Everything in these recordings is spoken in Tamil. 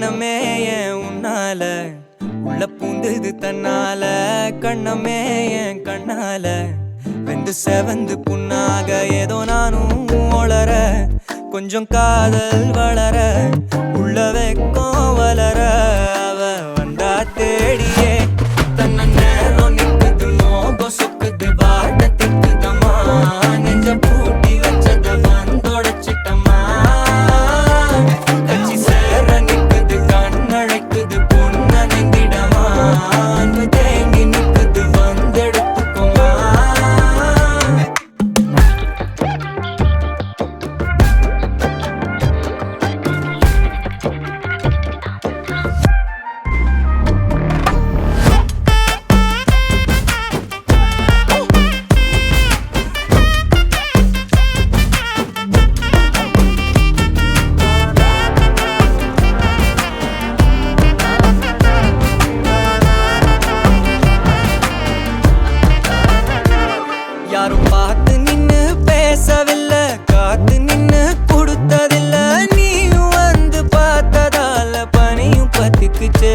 எண்ணமே ஏன் உன்னால உள்ள பூந்தது தன்னால கண்ணமே ஏன் கண்ணால வெந்து செவந்து புண்ணாக ஏதோ நானும் ஒளர கொஞ்சம் காதல் வளர உள்ள வெக்கம் வளர அவ வந்தா தேடியே தன்ன நேரம் நிக்குது மோகம் சொக்குது வாட்ட திக்குதம்மா நெஞ்ச பூட்டி வச்சத வந்தொடச்சிட்டம்மா கட்சி சேர நிக்குது கண்ணழைக்குது பொண்ண நெங்கிடமா அன்பு தேங்கி நிக்குது வந்தெடுத்துக்குமா யாரும் பார்த்து நின்னு பேசவில்லை காத்து நின்னு கொடுத்ததில்லை நீயும் வந்து பார்த்ததால பனியும் பத்திக்குச்சே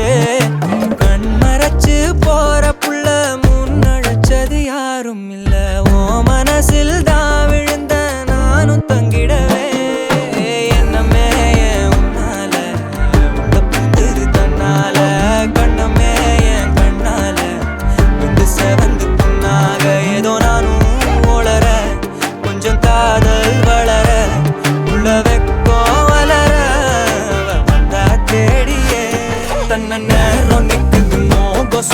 கண் மறைச்சு போற புள்ள முன்னழைச்சது யாரும் இல்ல ஓ மனசில் தான் விழுந்த நானும் தங்கிடவே என்னமே ஏன் உன்னால உள்ள புந்தது தன்னால கண்ணமே ஏன் கண்ணால வந்து செவந்து புண்ணாக ஏதோ நானும் ஒளர கொஞ்சம் காதல் வளர உள்ள வெக்கம் வளர வந்தா தேடியே தன்ன நேரம் நிக்குது மோகம்